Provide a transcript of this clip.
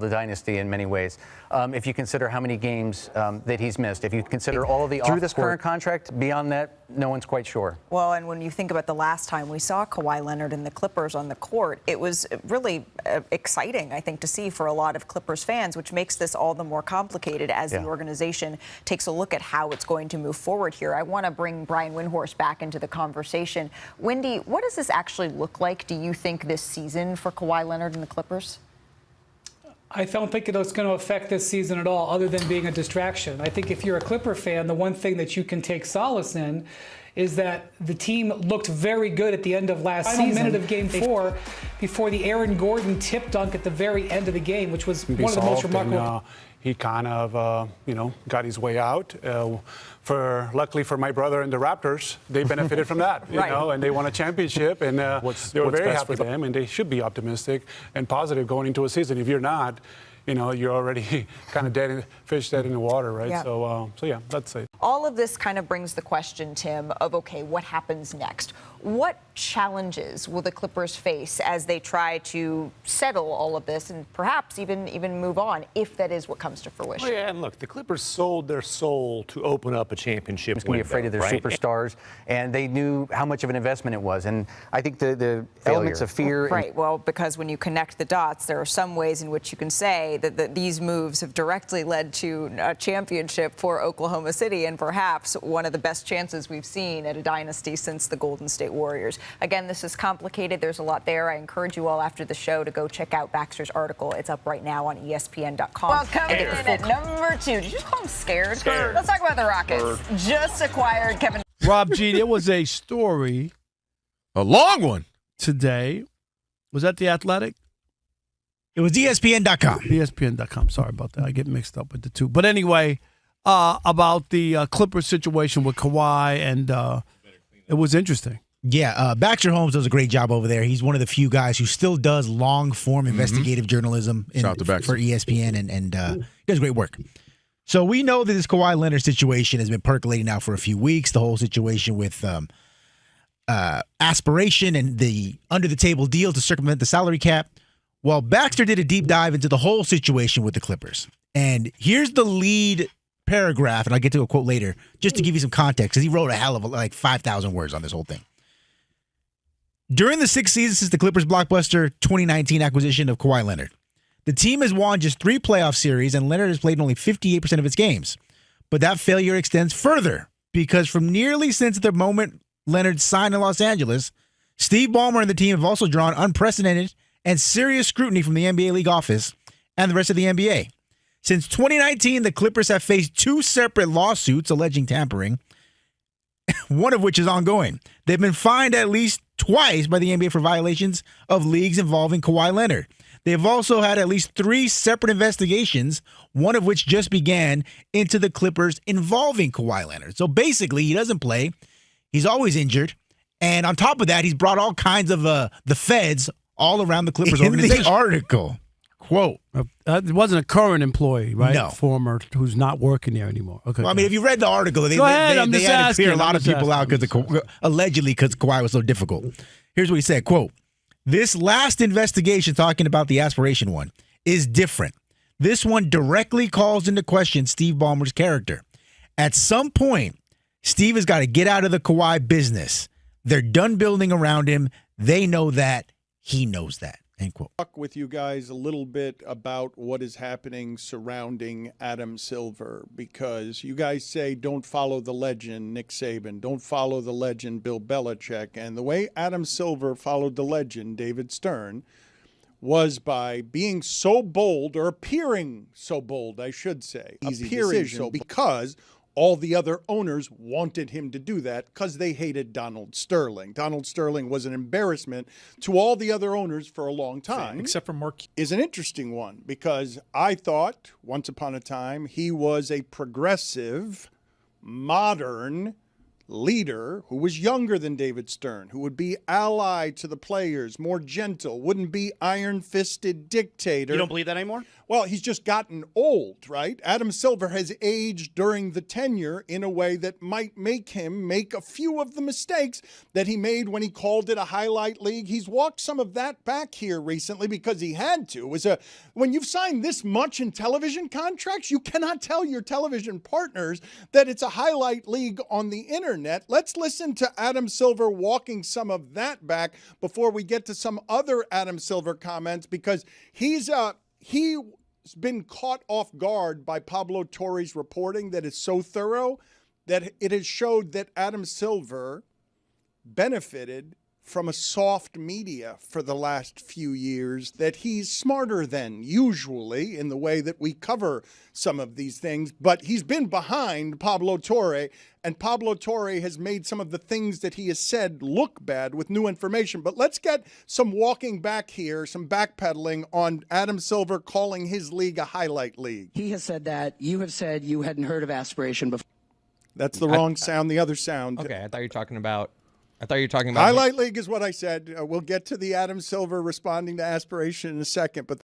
the dynasty in many ways. If you consider how many games that he's missed, if you consider all of the through this current contract, beyond that, no one's quite sure. Well, and when you think about the last time we saw Kawhi Leonard and the Clippers on the court, it was really exciting, I think, to see for a lot of Clippers fans, which makes this all the more complicated as the organization takes a look at how it's going to move forward here. I want to bring Brian Windhorst back into the conversation. Wendy, what does this actually look like, do you think, this season for Kawhi Leonard and the Clippers? I don't think it's going to affect this season at all, other than being a distraction. I think if you're a Clipper fan, the one thing that you can take solace in is that the team looked very good at the end of last season. Minute of Game 4, before the Aaron Gordon tip dunk at the very end of the game, which was one of the most remarkable. He kind of, got his way out. Luckily for my brother and the Raptors, they benefited from that, you know, and they won a championship, and they were very happy for them, and they should be optimistic and positive going into a season. If you're not, you're already kind of dead in the water, right? Yeah. So yeah, that's it. All of this kind of brings the question, Tim, of, okay, what happens next? What challenges will the Clippers face as they try to settle all of this and perhaps even move on, if that is what comes to fruition? Well, yeah, and look, the Clippers sold their soul to open up a championship window. Be afraid of their superstars, and they knew how much of an investment it was. And I think the elements of fear. Right. Well, because when you connect the dots, there are some ways in which you can say that these moves have directly led to a championship for Oklahoma City, and perhaps one of the best chances we've seen at a dynasty since the Golden State Warriors. Again, this is complicated. There's a lot there. I encourage you all after the show to go check out Baxter's article. It's up right now on ESPN.com. Well, coming in at number 2. Did you just call him scared? Scared. Let's talk about the Rockets. Just acquired Kevin. Rob G, there was a story. A long one. Today. Was that The Athletic? It was ESPN.com. ESPN.com. Sorry about that. I get mixed up with the two. But anyway, about the Clippers situation with Kawhi, and it was interesting. Yeah, Baxter Holmes does a great job over there. He's one of the few guys who still does long-form investigative journalism for ESPN, and does great work. So we know that this Kawhi Leonard situation has been percolating now for a few weeks, the whole situation with aspiration and the under-the-table deal to circumvent the salary cap. Well, Baxter did a deep dive into the whole situation with the Clippers. And here's the lead paragraph, and I'll get to a quote later, just to give you some context, because he wrote a hell of 5,000 words on this whole thing. During the 6 seasons since the Clippers' blockbuster 2019 acquisition of Kawhi Leonard, the team has won just 3 playoff series, and Leonard has played in only 58% of its games. But that failure extends further, because from nearly since the moment Leonard signed in Los Angeles, Steve Ballmer and the team have also drawn unprecedented and serious scrutiny from the NBA league office and the rest of the NBA. Since 2019, the Clippers have faced 2 separate lawsuits alleging tampering, one of which is ongoing. They've been fined at least twice by the NBA for violations of leagues involving Kawhi Leonard. They've also had at least 3 separate investigations, one of which just began, into the Clippers involving Kawhi Leonard. So basically, he doesn't play. He's always injured. And on top of that, he's brought all kinds of the feds all around the Clippers organization. In the article, quote, it wasn't a current employee, right? No. Former, who's not working there anymore. Okay. Well, I mean, if you read the article, they had to clear a lot of people out allegedly because Kawhi was so difficult. Here's what he said, quote, "This last investigation, talking about the aspiration one, is different. This one directly calls into question Steve Ballmer's character. At some point, Steve has got to get out of the Kawhi business. They're done building around him. They know that. He knows that." End quote. Talk with you guys a little bit about what is happening surrounding Adam Silver, because you guys say don't follow the legend Nick Saban, don't follow the legend Bill Belichick, and the way Adam Silver followed the legend David Stern was by being so bold, or appearing so bold, I should say, because all the other owners wanted him to do that because they hated Donald Sterling. Donald Sterling was an embarrassment to all the other owners for a long time. Except for Mark. Is an interesting one, because I thought once upon a time he was a progressive, modern leader who was younger than David Stern, who would be allied to the players, more gentle, wouldn't be iron-fisted dictator. You don't believe that anymore? Well, he's just gotten old, right? Adam Silver has aged during the tenure in a way that might make him make a few of the mistakes that he made when he called it a highlight league. He's walked some of that back here recently because he had to. When you've signed this much in television contracts, you cannot tell your television partners that it's a highlight league on the internet. Let's listen to Adam Silver walking some of that back before we get to some other Adam Silver comments, because he's been caught off guard by Pablo Torre's reporting that is so thorough that it has showed that Adam Silver benefited from a soft media for the last few years, that he's smarter than usually in the way that we cover some of these things, but he's been behind Pablo Torre, and Pablo Torre has made some of the things that he has said look bad with new information. But let's get some walking back here, some backpedaling on Adam Silver calling his league a highlight league. He has said that. You have said you hadn't heard of aspiration before. That's the wrong sound, the other sound. Okay, I thought you were talking about highlight league is what I said. We'll get to the Adam Silver responding to aspiration in a second, but